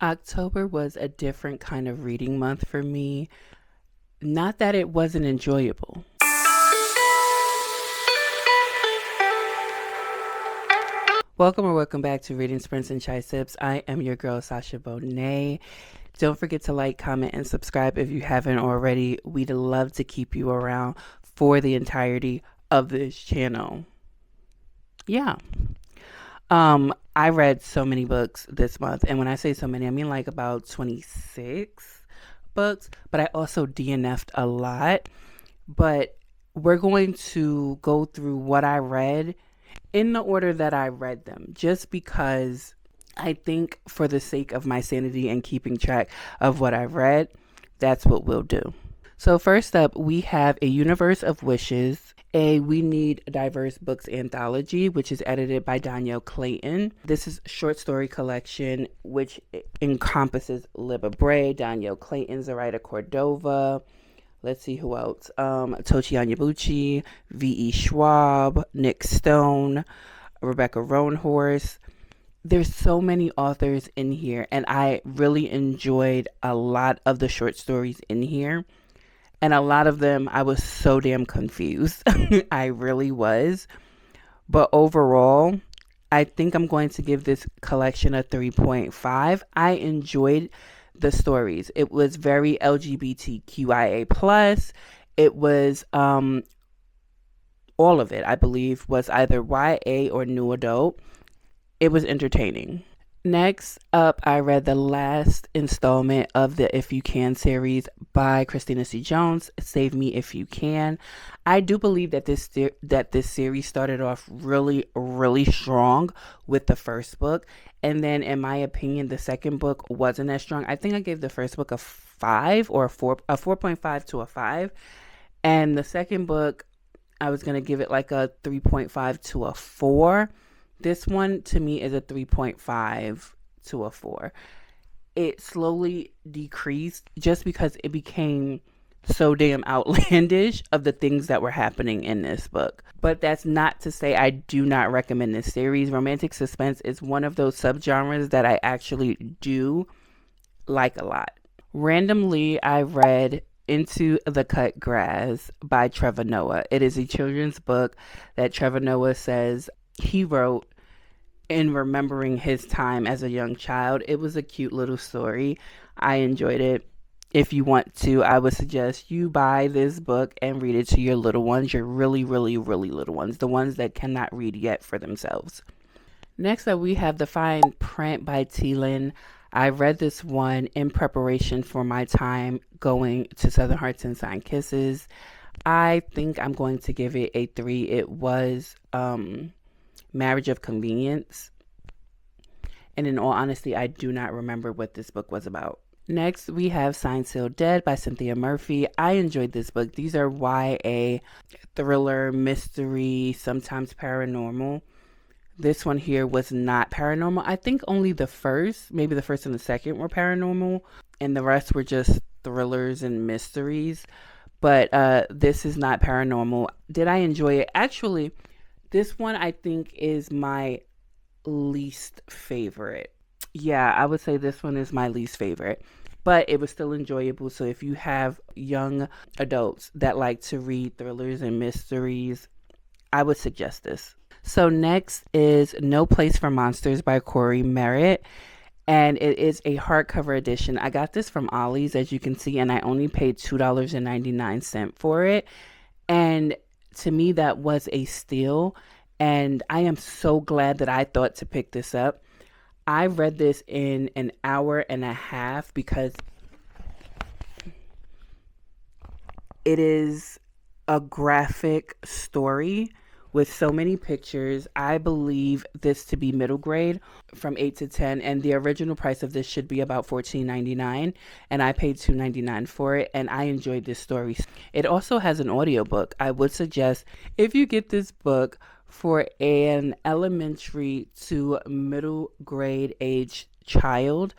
October was a different kind of reading month for me. Not that it wasn't enjoyable. Welcome back to Reading Sprints and Chai Sips. I am your girl, Sasha Bonet. Don't forget to like, comment, and subscribe if you haven't already. We'd love to keep you around for the entirety of this channel. Yeah. I read so many books this month, and when I say so many, I mean like about 26 books, but I also DNF'd a lot. But we're going to go through what I read in the order that I read them, just because I think for the sake of my sanity and keeping track of what I've read, that's what we'll do. So first up, we have A Universe of Wishes, a We Need Diverse Books anthology, which is edited by Danielle Clayton. This is a short story collection which encompasses Libba Bray, Danielle Clayton, Zoraida Cordova. Let's see who else. Tochi Onyebuchi, V.E. Schwab, Nick Stone, Rebecca Roanhorse. There's so many authors in here, and I really enjoyed a lot of the short stories in here. And a lot of them, I was so damn confused. I really was. But overall, I think I'm going to give this collection a 3.5. I enjoyed the stories. It was very LGBTQIA+. It was, all of it, I believe, was either YA or new adult. It was entertaining. Next up, I read the last installment of the If You Can series by Christina C. Jones, Save Me If You Can. I do believe that this series started off really, really strong with the first book. And then, in my opinion, the second book wasn't as strong. I think I gave the first book a 5 or a 4.5 to a 5. And the second book, I was going to give it like a 3.5 to a 4. This one, to me, is a 3.5 to a 4. It slowly decreased just because it became so damn outlandish of the things that were happening in this book. But that's not to say I do not recommend this series. Romantic suspense is one of those subgenres that I actually do like a lot. Randomly, I read Into the Cut Grass by Trevor Noah. It is a children's book that Trevor Noah says he wrote in remembering his time as a young child. It was a cute little story. I enjoyed it. If you want to, I would suggest you buy this book and read it to your little ones, your really, really, really little ones, the ones that cannot read yet for themselves. Next up, we have The Fine Print by Teelan. I read this one in preparation for my time going to Southern Hearts and Signed Kisses. I think I'm going to give it a 3. It was Marriage of Convenience. And in all honesty, I do not remember what this book was about. Next, we have Signed, Sealed, Dead by Cynthia Murphy. I enjoyed this book. These are YA, thriller, mystery, sometimes paranormal. This one here was not paranormal. I think only maybe the first and the second were paranormal, and the rest were just thrillers and mysteries. But this is not paranormal. Did I enjoy it? Actually, this one I think is my least favorite. Yeah, I would say this one is my least favorite, but it was still enjoyable. So if you have young adults that like to read thrillers and mysteries, I would suggest this. So next is No Place for Monsters by Corey Merritt, and it is a hardcover edition. I got this from Ollie's, as you can see, and I only paid $2.99 for it. And to me, that was a steal, and I am so glad that I thought to pick this up. I read this in an hour and a half because it is a graphic story with so many pictures. I believe this to be middle grade from 8 to 10, and the original price of this should be about $14.99, and I paid $2.99 for it, and I enjoyed this story. It also has an audiobook. I would suggest if you get this book for an elementary to middle grade age child,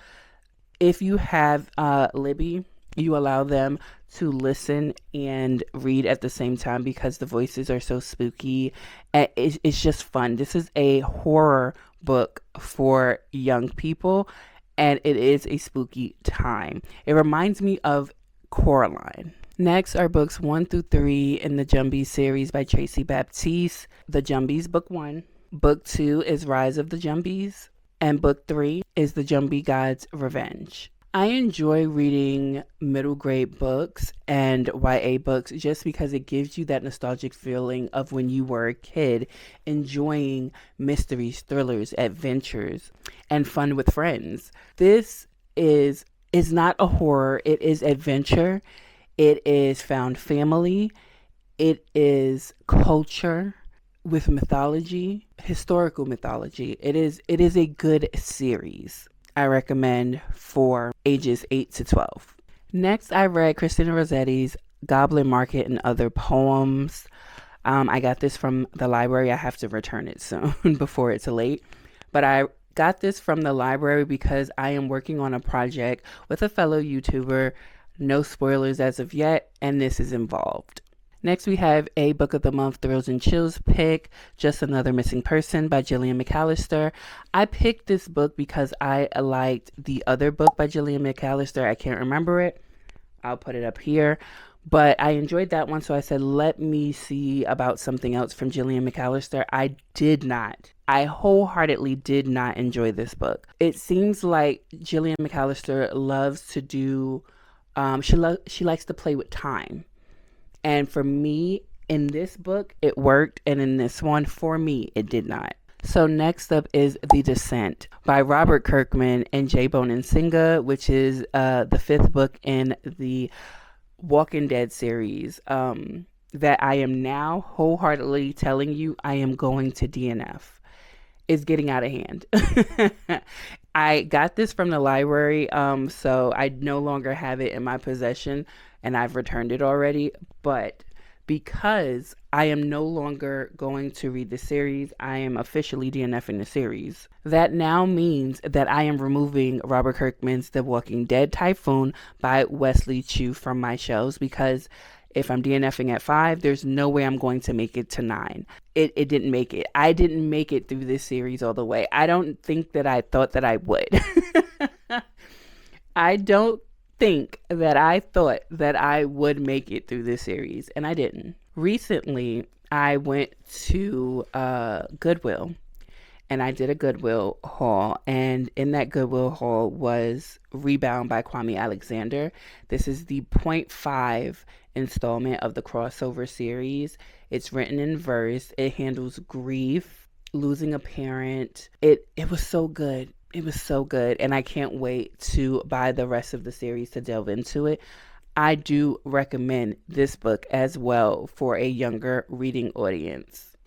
if you have Libby, you allow them to listen and read at the same time because the voices are so spooky. It's just fun. This is a horror book for young people, and it is a spooky time. It reminds me of Coraline. Next are books 1 through 3 in the Jumbies series by Tracy Baptiste. The Jumbies, book 1. Book 2 is Rise of the Jumbies. And book 3 is The Jumbie God's Revenge. I enjoy reading middle grade books and YA books just because it gives you that nostalgic feeling of when you were a kid, enjoying mysteries, thrillers, adventures, and fun with friends. This is not a horror, it is adventure. It is found family. It is culture with mythology, historical mythology. It is a good series. I recommend for ages 8 to 12. Next, I read Christina Rossetti's Goblin Market and Other Poems. I got this from the library. I have to return it soon before it's late. But I got this from the library because I am working on a project with a fellow YouTuber. No spoilers as of yet, and this is involved. Next, we have a Book of the Month Thrills and Chills pick, Just Another Missing Person by Gillian McAllister. I picked this book because I liked the other book by Gillian McAllister. I can't remember it. I'll put it up here. But I enjoyed that one, so I said, let me see about something else from Gillian McAllister. I did not. I wholeheartedly did not enjoy this book. It seems like Gillian McAllister loves to do, she likes to play with time. And for me, in this book, it worked. And in this one, for me, it did not. So next up is The Descent by Robert Kirkman and J. Bonansinga, which is the 5th book in the Walking Dead series that I am now wholeheartedly telling you I am going to DNF. It's getting out of hand. I got this from the library, so I no longer have it in my possession, and I've returned it already. But because I am no longer going to read the series, I am officially DNFing the series. That now means that I am removing Robert Kirkman's The Walking Dead Typhoon by Wesley Chu from my shelves, because if I'm DNFing at 5, there's no way I'm going to make it to 9. It didn't make it. I didn't make it through this series all the way. I don't think that I thought that I would. I don't think that I thought that I would make it through this series, and I didn't. Recently, I went to Goodwill, and I did a Goodwill haul, and in that Goodwill haul was Rebound by Kwame Alexander. This is the 0.5 installment of the crossover series. It's written in verse. It handles grief, losing a parent. It was so good. It was so good, and I can't wait to buy the rest of the series to delve into it. I do recommend this book as well for a younger reading audience.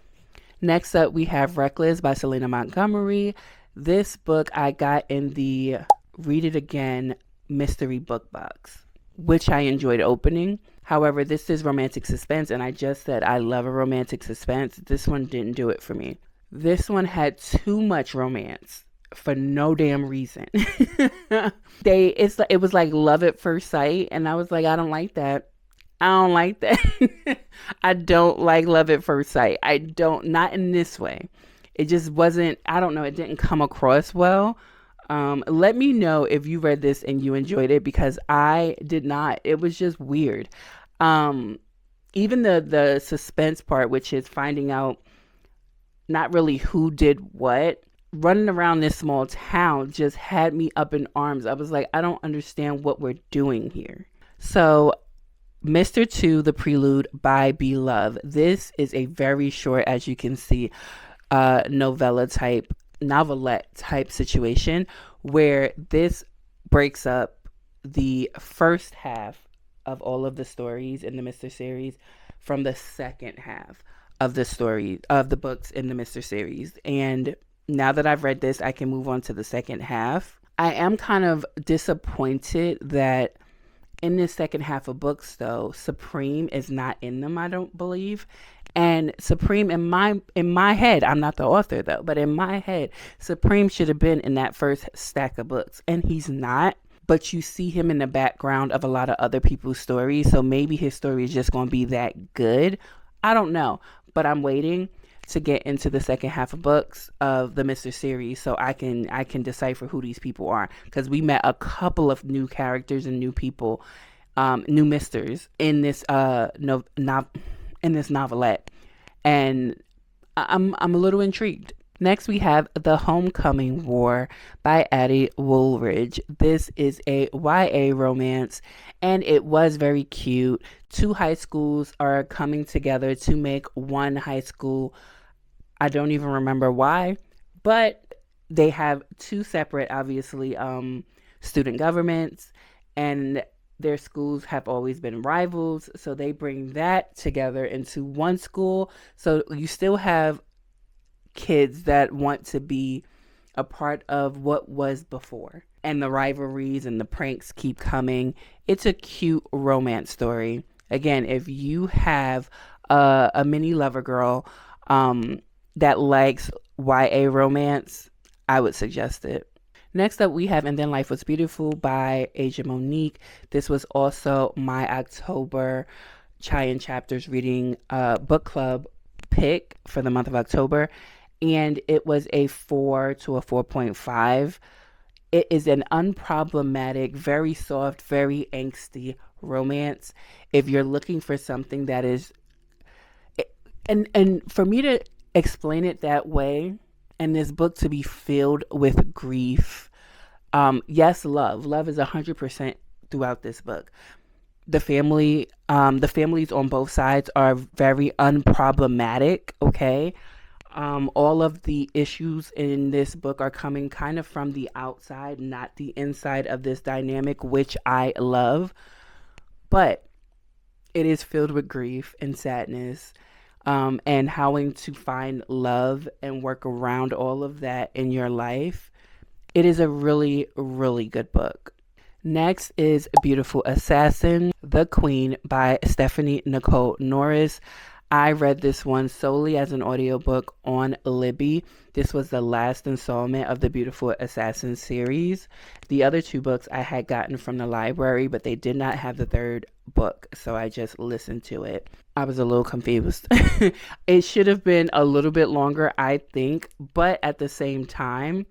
Next up, we have Reckless by Selena Montgomery. This book I got in the Read It Again mystery book box, which I enjoyed opening. However, this is romantic suspense, and I just said I love a romantic suspense. This one didn't do it for me. This one had too much romance for no damn reason. It was like love at first sight, and I was like, I don't like that. I don't like that. I don't like love at first sight. Not in this way. It just wasn't, I don't know, it didn't come across well. Let me know if you read this and you enjoyed it, because I did not. It was just weird. Even the suspense part, which is finding out not really who did what, running around this small town just had me up in arms. I was like, I don't understand what we're doing here. So Mr. 2, The Prelude by B. Love. This is a very short, as you can see, novelette type situation, where this breaks up the first half of all of the stories in the Mr. series from the second half of the story of the books in the Mr. series. And now that I've read this, I can move on to the second half. I am kind of disappointed that in this second half of books, though, Supreme is not in them, I don't believe. And Supreme, in my head, I'm not the author though, but in my head, Supreme should have been in that first stack of books, and he's not. But you see him in the background of a lot of other people's stories, so maybe his story is just going to be that good. I don't know, but I'm waiting. to get into the second half of books of the Mr. series, so I can decipher who these people are, because we met a couple of new characters and new people, new misters in this in this novelette, and I'm a little intrigued. Next, we have The Homecoming War by Addie Woolridge. This is a YA romance, and it was very cute. Two high schools are coming together to make one high school. I don't even remember why, but they have two separate, obviously, student governments, and their schools have always been rivals. So they bring that together into one school. So you still have kids that want to be a part of what was before, and the rivalries and the pranks keep coming. It's a cute romance story. Again, if you have a mini lover girl that likes YA romance, I would suggest it. Next up, we have And Then Life Was Beautiful by Asia Monique. This was also my October Chai and Chapters reading book club pick for the month of October, and it was a 4 to a 4.5. It is an unproblematic, very soft, very angsty romance. If you're looking for something that is, and for me to explain it that way, and this book to be filled with grief, yes, love is 100% throughout this book. The families on both sides are very unproblematic. Okay. All of the issues in this book are coming kind of from the outside, not the inside of this dynamic, which I love. But it is filled with grief and sadness, and having to find love and work around all of that in your life. It is a really, really good book. Next is Beautiful Assassin, The Queen by Stephanie Nicole Norris. I read this one solely as an audiobook on Libby. This was the last installment of the Beautiful Assassin series. The other two books I had gotten from the library, but they did not have the third book, so I just listened to it. I was a little confused. It should have been a little bit longer, I think, but at the same time,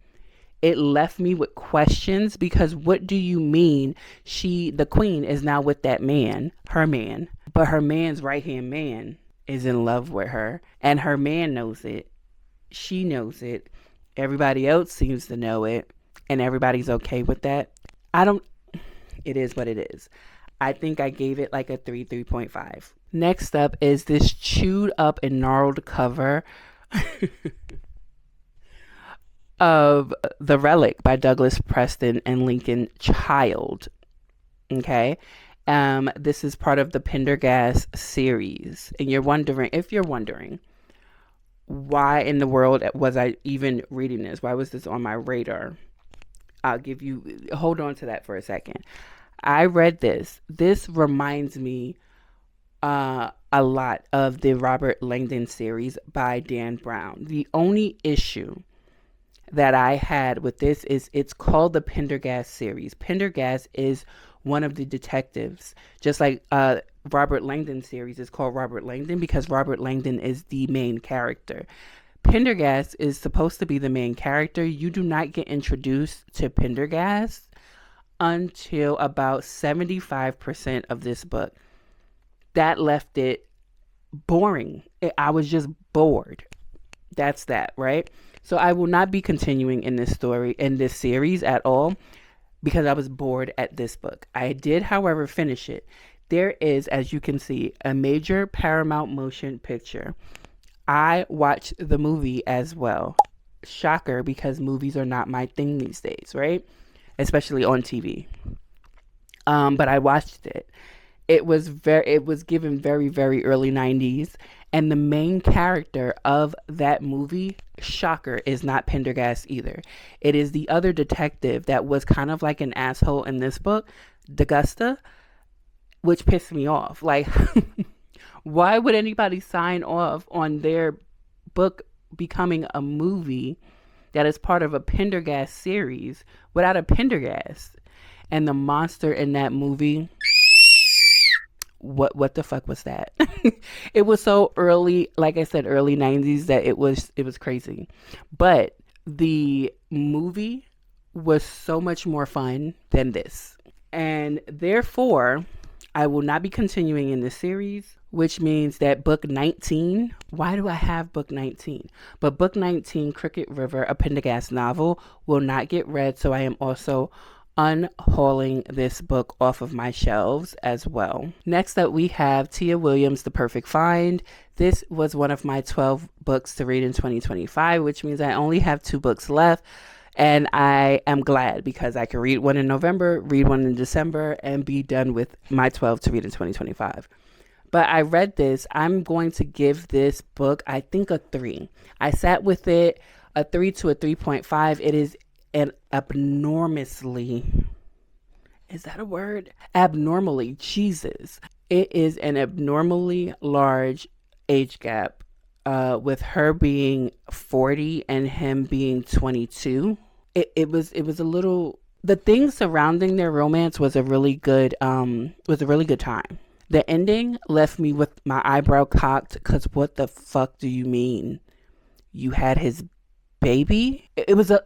it left me with questions, because what do you mean the queen, is now with that man, her man, but her man's right-hand man is in love with her, and her man knows it. She knows it. Everybody else seems to know it, and everybody's okay with that. It is what it is. I think I gave it like a 3.5. Next up is this chewed up and gnarled cover of The Relic by Douglas Preston and Lincoln Child. Okay. This is part of the Pendergast series. And if you're wondering, why in the world was I even reading this? Why was this on my radar? Hold on to that for a second. I read this. This reminds me a lot of the Robert Langdon series by Dan Brown. The only issue that I had with this is it's called the Pendergast series. Pendergast is one of the detectives, just like Robert Langdon series is called Robert Langdon because Robert Langdon is the main character. Pendergast is supposed to be the main character. You do not get introduced to Pendergast until about 75% of this book. That left it boring. I was just bored. That's that, right? So I will not be continuing in this series at all, because I was bored at this book. I did, however, finish it. There is, as you can see, a major Paramount motion picture. I watched the movie as well. Shocker, because movies are not my thing these days, right? Especially on TV. But I watched it. It was given very, very early 90s. And the main character of that movie, shocker, is not Pendergast either. It is the other detective that was kind of like an asshole in this book, D'Agusta, which pissed me off. Like, why would anybody sign off on their book becoming a movie that is part of a Pendergast series without a Pendergast? And the monster in that movie what the fuck was that? It was so early, like I said, early 90s, that it was crazy. But the movie was so much more fun than this. And therefore, I will not be continuing in this series, which means that book 19, why do I have book 19? But book 19, Cricket River, a Pendergast novel, will not get read. So I am also unhauling this book off of my shelves as well. Next up, we have Tia Williams' The Perfect Find. This was one of my 12 books to read in 2025, which means I only have 2 books left. And I am glad because I can read one in November, read one in December, and be done with my 12 to read in 2025. But I read this. I'm going to give this book, I think, a 3. I sat with it, a 3 to a 3.5. It is an abnormously, is that a word? Abnormally, Jesus. It is an abnormally large age gap, with her being 40 and him being 22. It was a little, the things surrounding their romance was a really good time. The ending left me with my eyebrow cocked, because what the fuck do you mean? You had his baby? It was a,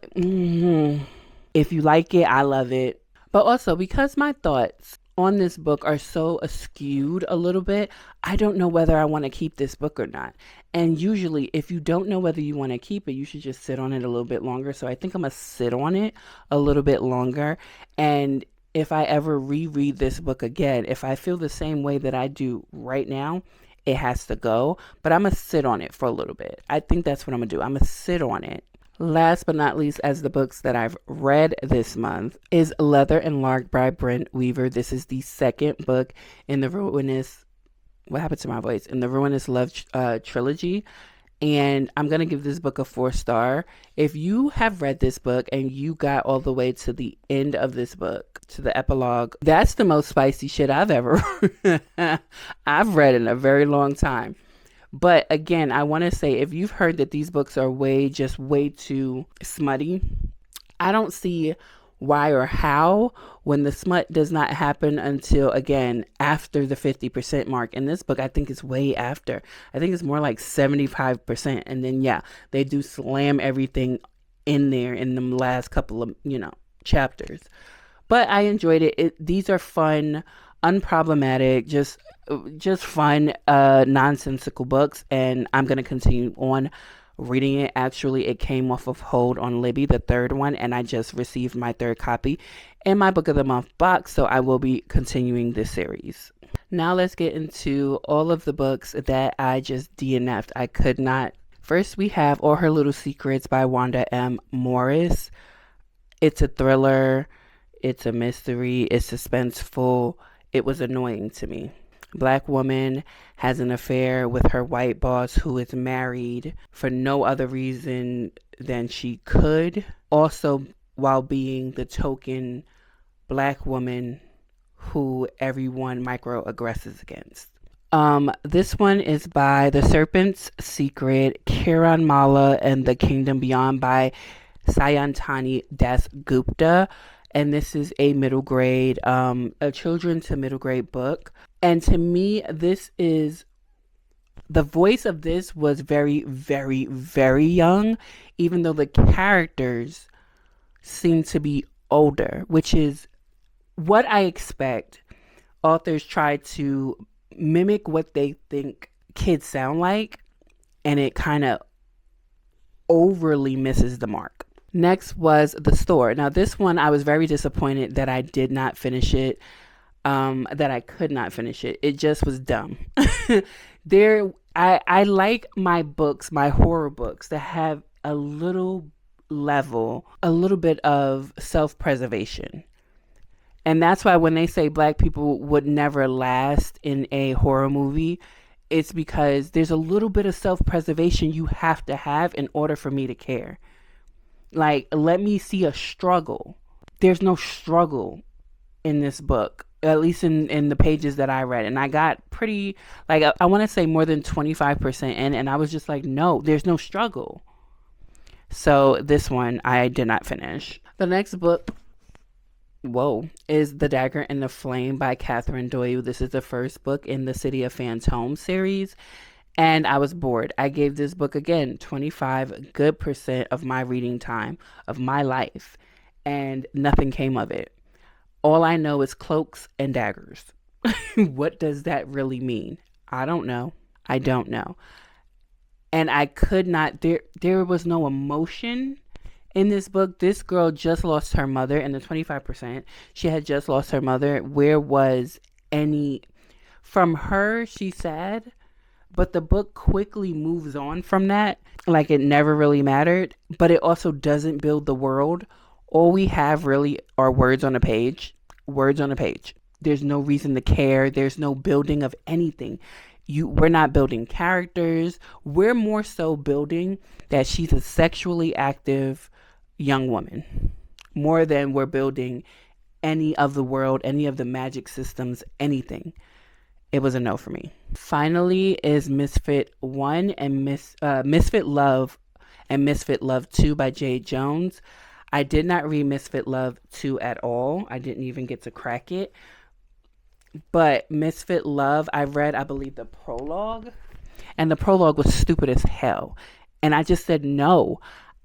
if you like it, I love it. But also, because my thoughts on this book are so askewed a little bit, I don't know whether I want to keep this book or not. And usually, if you don't know whether you want to keep it, you should just sit on it a little bit longer. So I think I'm going to sit on it a little bit longer. And if I ever reread this book again, if I feel the same way that I do right now, it has to go. But I'm going to sit on it for a little bit. I think that's what I'm going to do. I'm going to sit on it. Last but not least, as the books that I've read this month, is Leather and Lark by Brent Weaver. This is the second book in the Ruinous, what happened to my voice? In the Ruinous Love trilogy. And I'm going to give this book a 4-star. If you have read this book and you got all the way to the end of this book, to the epilogue, that's the most spicy shit I've ever I've read in a very long time. But again, I want to say, if you've heard that these books are way too smutty, I don't see why or how, when the smut does not happen until, again, after the 50% mark. In this book, I think it's way after. I think it's more like 75%. And then, yeah, they do slam everything in there in the last couple of, chapters. But I enjoyed it. These are fun, unproblematic, just fun, nonsensical books, and I'm going to continue on reading it. Actually, it came off of hold on Libby, the third one, and I just received my 3rd copy in my Book of the Month box, so I will be continuing this series. Now let's get into all of the books that I just DNF'd. I could not. First, we have All Her Little Secrets by Wanda M. Morris. It's a thriller, it's a mystery, it's suspenseful. It was annoying to me. Black woman has an affair with her white boss, who is married for no other reason than she could. Also, while being the token Black woman who everyone microaggresses against. This one is by The Serpent's Secret, Kiran Mala and the Kingdom Beyond by Sayantani Das Gupta. And this is a middle grade, a children to middle grade book. And to me, this is, the voice of this was very, very, very young, even though the characters seem to be older, which is what I expect. Authors try to mimic what they think kids sound like, and it kind of overly misses the mark. Next was The Store. Now, this one, I was very disappointed that I did not finish it, that I could not finish it. It just was dumb. I like my books, my horror books, that have a little bit of self-preservation. And that's why when they say Black people would never last in a horror movie, it's because there's a little bit of self-preservation you have to have in order for me to care. Like, let me see a struggle. There's no struggle in this book, at least in the pages that I read. And I got pretty, like, I want to say more than 25% in, and I was just like, no, there's no struggle. So this one I did not finish. The next book whoa, is The Dagger and the Flame by Catherine Doyle. This is the first book in the City of Phantom series. And I was bored. I gave this book, again, 25 good percent of my reading time of my life. And nothing came of it. All I know is cloaks and daggers. What does that really mean? I don't know. I don't know. And I could not, there was no emotion in this book. This girl just lost her mother, and the 25%, she had just lost her mother. Where was any, from her, she's sad, but the book quickly moves on from that, like it never really mattered, but it also doesn't build the world. All we have really are words on a page. Words on a page. There's no reason to care. There's no building of anything. We're not building characters. We're more so building that she's a sexually active young woman, more than we're building any of the world, any of the magic systems, anything. It was a no for me. Finally is Misfit 1 and Misfit Love and Misfit Love 2 by Jade Jones. I did not read Misfit Love 2 at all. I didn't even get to crack it. But Misfit Love, I read, I believe, the prologue. And the prologue was stupid as hell. And I just said no.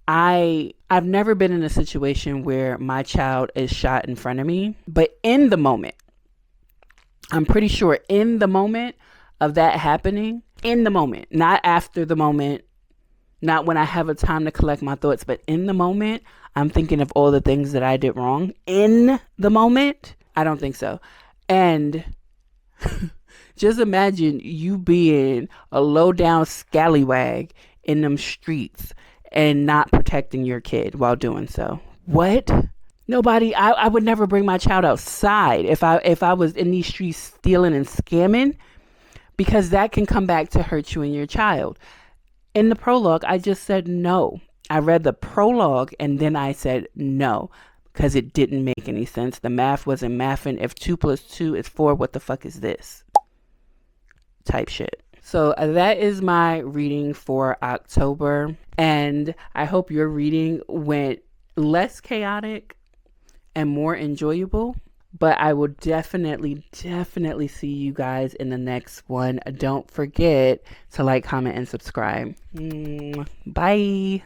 I've never been in a situation where my child is shot in front of me. But in the moment, I'm pretty sure in the moment of that happening, in the moment, not after the moment, not when I have a time to collect my thoughts, but in the moment, I'm thinking of all the things that I did wrong. In the moment, I don't think so. And just imagine you being a low down scallywag in them streets and not protecting your kid while doing so. What? Nobody, I would never bring my child outside if I was in these streets stealing and scamming, because that can come back to hurt you and your child. In the prologue, I just said no. I read the prologue and then I said no, because it didn't make any sense. The math wasn't mathing. If 2 plus 2 is 4, what the fuck is this? Type shit. So that is my reading for October. And I hope your reading went less chaotic and more enjoyable. But I will definitely see you guys in the next one. Don't forget to like, comment, and subscribe. Bye.